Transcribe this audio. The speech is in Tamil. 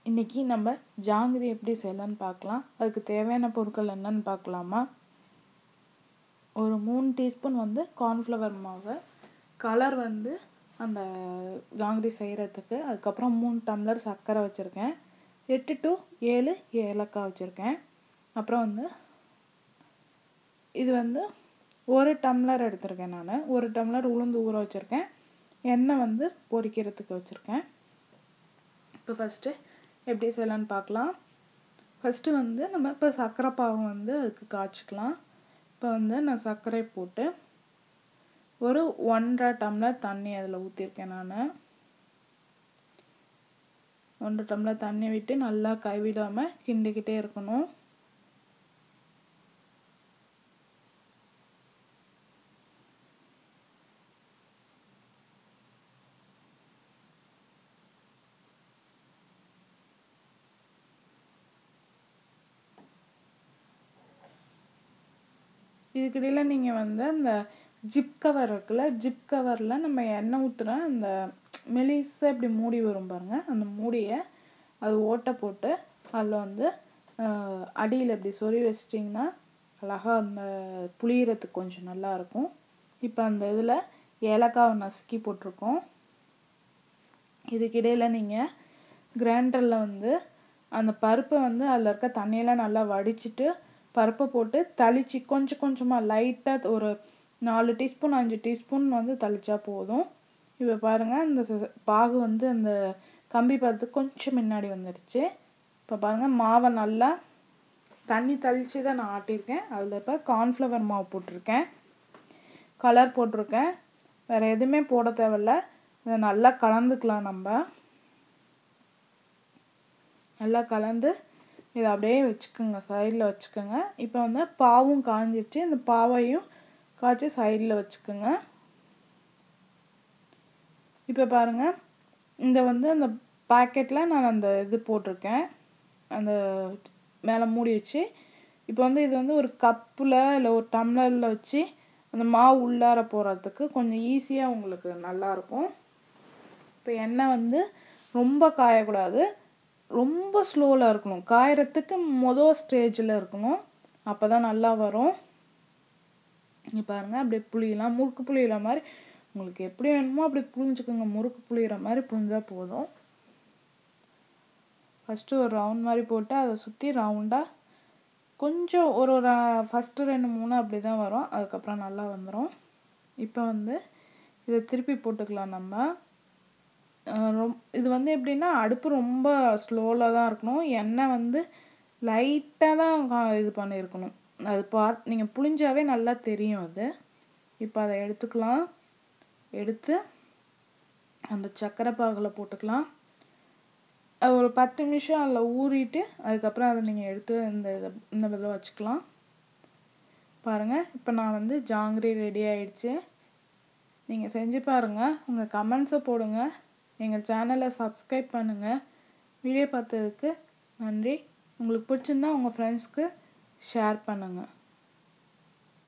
இன்றைக்கி நம்ம ஜாங்கிரி எப்படி செய்யலான்னு பார்க்கலாம். அதுக்கு தேவையான பொருட்கள் என்னென்னு பார்க்கலாமா? ஒரு 3 டீஸ்பூன் கார்ன்ஃப்ளவர் மாவு, கலர் அந்த ஜாங்கிரி செய்கிறதுக்கு. அதுக்கப்புறம் 3 டம்ளர் சர்க்கரை வச்சுருக்கேன், 8 to 7 ஏலக்காய் வச்சுருக்கேன். அப்புறம் இது 1 டம்ளர் எடுத்திருக்கேன். நான் 1 டம்ளர் உளுந்து ஊற வச்சுருக்கேன். எண்ணெய் பொரிக்கிறதுக்கு வச்சுருக்கேன். இப்போ ஃபஸ்ட்டு எப்படி செய்யலான்னு பார்க்கலாம். ஃபஸ்ட்டு நம்ம இப்போ சர்க்கரை பாகு அதுக்கு காய்ச்சிக்கலாம். இப்போ நான் சர்க்கரை போட்டு ஒரு 1.5 டம்ளர் தண்ணி அதில் ஊற்றிருக்கேன். நான் 1 டம்ளர் தண்ணி விட்டு நல்லா கைவிடாமல் கிண்டிக்கிட்டே இருக்கணும். இதுக்கிடையில் நீங்கள் அந்த ஜிப் கவர் இருக்குல்ல, ஜிப் கவரில் நம்ம எண்ணெய் ஊற்றுற அந்த மெலிசாக இப்படி மூடி வரும் பாருங்கள், அந்த மூடியை அது ஓட்டை போட்டு அதில் அடியில் இப்படி சொறி வச்சிட்டிங்கன்னா அழகாக அந்த புளியறதுக்கு கொஞ்சம் நல்லாயிருக்கும். இப்போ அந்த இதில் ஏலக்காவை நசுக்கி போட்டிருக்கோம். இதுக்கிடையில் நீங்கள் கிரைண்டரில் அந்த பருப்பை அதில் இருக்க தண்ணியெல்லாம் நல்லா வடிச்சிட்டு பருப்பை போட்டு தளிச்சு கொஞ்சம் கொஞ்சமாக லைட்டாக ஒரு 4 டீஸ்பூன் 5 டீஸ்பூன் தளிச்சா போதும். இப்போ பாருங்கள், அந்த பாகு அந்த கம்பி பதத்துக்கு கொஞ்சம் முன்னாடி வந்துடுச்சு. இப்போ பாருங்கள், மாவை நல்லா தண்ணி தளித்து தான் நான் ஆட்டியிருக்கேன். அதில் இப்போ கார்ன்ஃப்ளவர் மாவு போட்டிருக்கேன், கலர் போட்டிருக்கேன். வேறு எதுவுமே போட தேவையில்ல. இதை நல்லா கலந்துக்கலாம். நம்ம நல்லா கலந்து இதை அப்படியே வச்சுக்கோங்க, சைடில் வச்சுக்கோங்க. இப்போ பாவும் காஞ்சிடுச்சு. இந்த பாவையும் காய்ச்சி சைடில் வச்சுக்கோங்க. இப்போ பாருங்கள், இந்த அந்த பாக்கெட்டில் நான் அந்த இது போட்டிருக்கேன், அந்த மேலே மூடி வச்சு. இப்போ இது ஒரு கப்பில் இல்லை ஒரு டம்ளரில் வச்சு அந்த மாவு உள்ளார போகிறதுக்கு கொஞ்சம் ஈஸியாக உங்களுக்கு நல்லாயிருக்கும். இப்போ எண்ணெய் ரொம்ப காயக்கூடாது, ரொம்ப ஸ்லோவில் இருக்கணும். காயறதுக்கு மொதல் ஸ்டேஜில் இருக்கணும், அப்போ தான் நல்லா வரும். இங்கே பாருங்கள், அப்படியே புளியலாம், முறுக்கு புளியிற மாதிரி உங்களுக்கு எப்படி வேணுமோ அப்படி புளிஞ்சுக்கோங்க. முறுக்கு புளியிற மாதிரி புளிஞ்சால் போதும். ஃபஸ்ட்டு ஒரு ரவுண்ட் மாதிரி போட்டு அதை சுற்றி ரவுண்டாக கொஞ்சம் ஒரு ஃபஸ்ட்டு 2-3 அப்படி தான் வரும். அதுக்கப்புறம் நல்லா வந்துடும். இப்போ இதை திருப்பி போட்டுக்கலாம். நம்ம இது எப்படின்னா அடுப்பு ரொம்ப ஸ்லோவில் தான் இருக்கணும். எண்ணெய் லைட்டாக தான் இது பண்ணியிருக்கணும். அது நீங்கள் புளிஞ்சாவே நல்லா தெரியும் அது. இப்போ அதை எடுத்துக்கலாம். எடுத்து அந்த சர்க்கரை பாகில் போட்டுக்கலாம். அது ஒரு 10 நிமிஷம் அதில் ஊறிட்டு அதுக்கப்புறம் அதை நீங்கள் எடுத்து இந்த இதில் வச்சுக்கலாம். பாருங்கள், இப்போ நான் ஜாங்கிரி ரெடி ஆகிடுச்சு. நீங்கள் செஞ்சு பாருங்கள். உங்கள் கமெண்ட்ஸை போடுங்க. எங்கள் சேனலை சப்ஸ்கிரைப் பண்ணுங்கள். வீடியோ பார்த்ததுக்கு நன்றி. உங்களுக்கு பிடிச்சிருந்தா உங்கள் ஃப்ரெண்ட்ஸ்க்கு ஷேர் பண்ணுங்கள்.